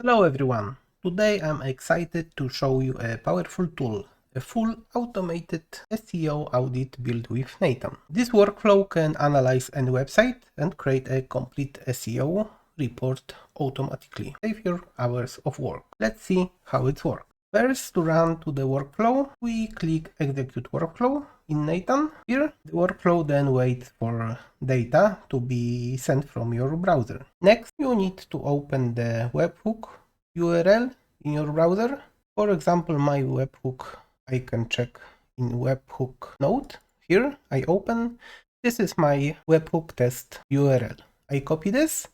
Hello everyone! Today I'm excited to show you a powerful tool, a full automated SEO audit built with n8n. This workflow can analyze any website and create a complete SEO report automatically. Save your hours of work. Let's see how it works. First, to run to the workflow, we click Execute Workflow in n8n. Here, the workflow then waits for data to be sent from your browser. Next, you need to open the webhook URL in your browser. For example, my webhook I can check in webhook node. Here, I open. This is my webhook test URL. I copy this,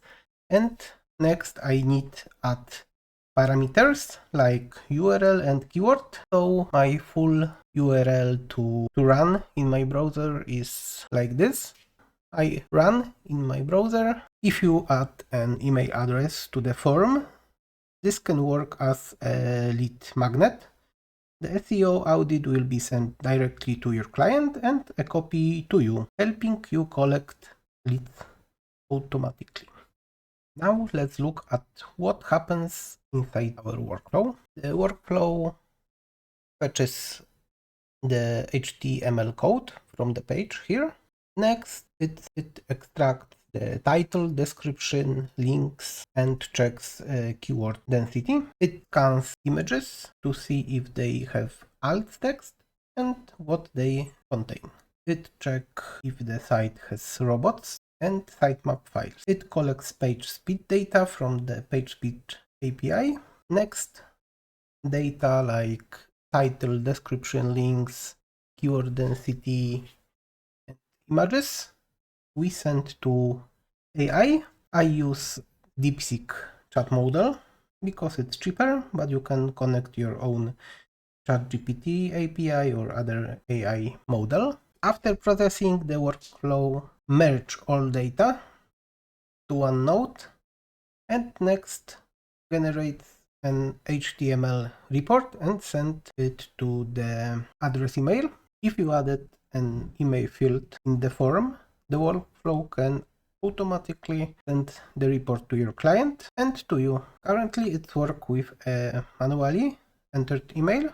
and next I need add parameters like URL and keyword. So my full URL to run in my browser is like this. I run in my browser. If you add an email address to the form, this can work as a lead magnet. The SEO audit will be sent directly to your client and a copy to you, helping you collect leads automatically. Now let's look at what happens inside our workflow. The workflow fetches the HTML code from the page here. Next, it extracts the title, description, links, and checks keyword density. It scans images to see if they have alt text and what they contain. It checks if the site has robots and sitemap files. It collects page speed data from the page speed API. Next, data like title, description, links, keyword density, and images we send to AI. I use DeepSeek chat model because it's cheaper, but you can connect your own ChatGPT API or other AI model. After processing the workflow, merge all data to one node, and next generates an HTML report and send it to the address email. If you added an email field in the form, the workflow can automatically send the report to your client and to you. Currently it works with a manually entered email,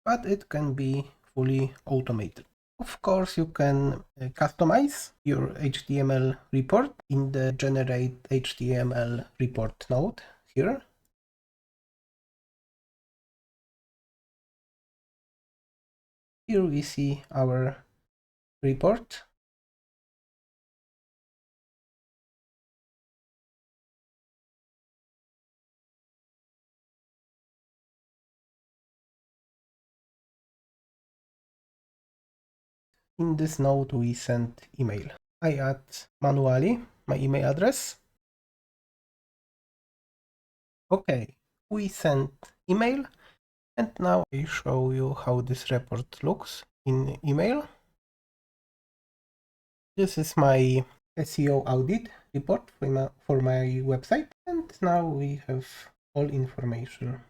but it can be fully automated. Of course, you can customize your HTML report in the Generate HTML Report node here. Here we see our report. In this node, we send email. I add manually my email address. Okay, we send email, and now I show you how this report looks in email. This is my SEO audit report for my website, and now we have all information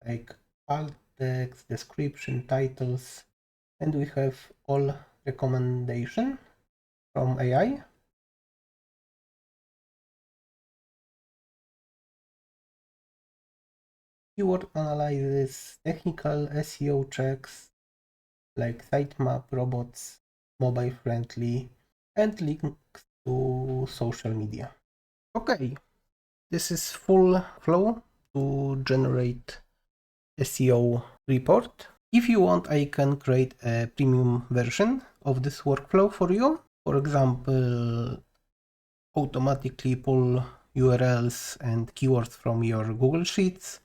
like alt text, description, titles, and we have all recommendation from AI. Keyword analysis, technical SEO checks like sitemap, robots, mobile friendly, and links to social media. Okay, this is full flow to generate SEO report. If you want, I can create a premium version of this workflow for you. For example, automatically pull URLs and keywords from your Google Sheets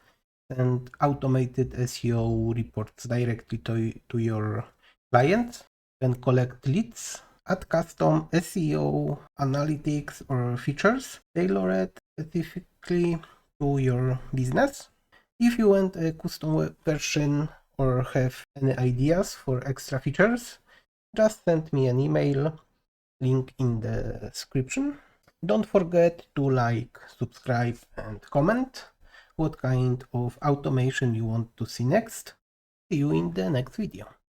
and automated SEO reports directly to your client, and collect leads, add custom SEO analytics or features tailored specifically to your business. If you want a custom version or have any ideas for extra features, just send me an email, link in the description. Don't forget to like, subscribe, and comment what kind of automation you want to see next. See you in the next video.